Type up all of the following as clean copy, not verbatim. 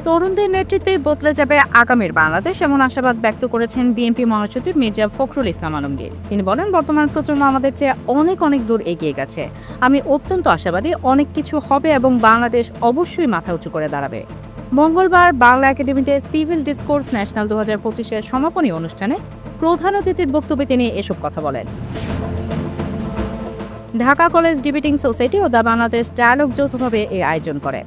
তরুণদের নেতৃত্বে বদলে যাবে আগামীর বাংলাদেশ এমন আশাবাদ ব্যক্ত করেছেন বিএনপি মহাসচিব মির্জা ফখরুল ইসলাম আলমগীর। তিনি বলেন, বর্তমান প্রজন্ম আমাদের চেয়ে অনেক অনেক দূর এগিয়ে গেছে। আমি অত্যন্ত আশাবাদী অনেক কিছু হবে এবং বাংলাদেশ অবশ্যই মাথা উঁচু করে দাঁড়াবে। মঙ্গলবার বাংলা একাডেমিতে সিভিল ডিসকোর্স ন্যাশনাল 2025-এর সমাপনী অনুষ্ঠানে প্রধান অতিথির বক্তব্যে তিনি এসব কথা বলেন। ঢাকা কলেজ ডিবেটিং সোসাইটি ও দ্য বাংলাদেশ ডায়ালগ যৌথভাবে এই আয়োজন করে।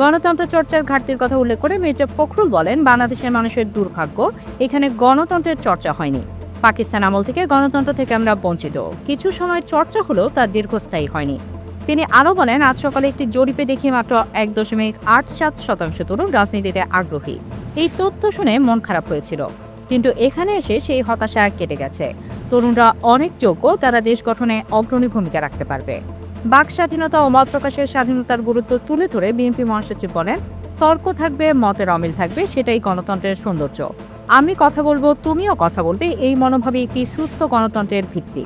গণতন্ত্র চর্চার ঘাটতির কথা উল্লেখ করে মির্জা ফখরুল বলেন, বাংলাদেশের মানুষের দুর্ভাগ্য, এখানে গণতন্ত্রের চর্চা হয়নি। পাকিস্তান আমল থেকে গণতন্ত্র থেকে আমরা বঞ্চিত। কিছু সময় চর্চা হলেও তা দীর্ঘস্থায়ী হয়নি। তিনি আরও বলেন, আজ সকালে একটি জরিপে দেখি মাত্র 1.87% তরুণ রাজনীতিতে আগ্রহী। এই তথ্য শুনে মন খারাপ হয়েছিল, কিন্তু এখানে এসে সেই হতাশা কেটে গেছে। তরুণরা অনেক যোগ্য, তারা দেশ গঠনে অগ্রণী ভূমিকা রাখতে পারবে। বাক স্বাধীনতা ও মত প্রকাশের স্বাধীনতার গুরুত্ব তুলে ধরে বিএনপি মহাসচিব বলেন, তর্ক থাকবে, মতের অমিল থাকবে, সেটাই গণতন্ত্রের সৌন্দর্য। আমি কথা বলবো, তুমিও কথা বলবে, এই মনোভাবই একটি সুস্থ গণতন্ত্রের ভিত্তি।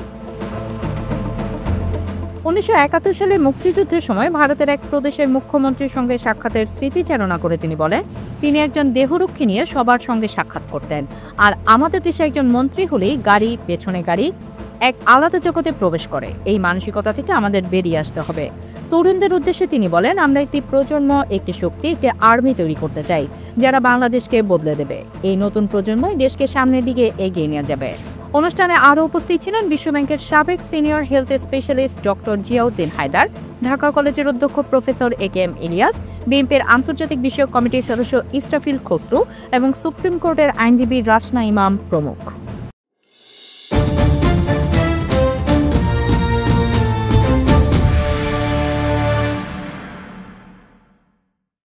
1971 সালে মুক্তিযুদ্ধের সময় ভারতের এক প্রদেশের মুখ্যমন্ত্রীর সঙ্গে সাক্ষাতের স্মৃতিচারণা করে তিনি বলেন, তিনি একজন দেহরক্ষী নিয়ে সবার সঙ্গে সাক্ষাৎ করতেন। আর আমাদের দেশে একজন মন্ত্রী হলেই গাড়ি, পেছনে গাড়ি, এক আলাদা জগতে প্রবেশ করে। এই মানসিকতা থেকে আমাদের বেরিয়ে আসতে হবে। তরুণদের উদ্দেশ্যে তিনি বলেন, আমরা একটি প্রজন্ম, একটি শক্তি, একটি আর্মি তৈরি করতে চাই, যারা বাংলাদেশকে বদলে দেবে। এই নতুন প্রজন্মই দেশকে সামনের দিকে এগিয়ে নিয়ে যাবে। অনুষ্ঠানে আরও উপস্থিত ছিলেন বিশ্বব্যাংকের সাবেক senior health specialist doctor Ziauddin Haider, Dhaka কলেজের অধ্যক্ষ প্রফেসর এ.কে.এম. ইলিয়াস, বিএনপির আন্তর্জাতিক বিষয়ক কমিটির সদস্য ইসরাফিল খসরু এবং সুপ্রিম কোর্টের আইনজীবী রাসনা ইমাম প্রমুখ।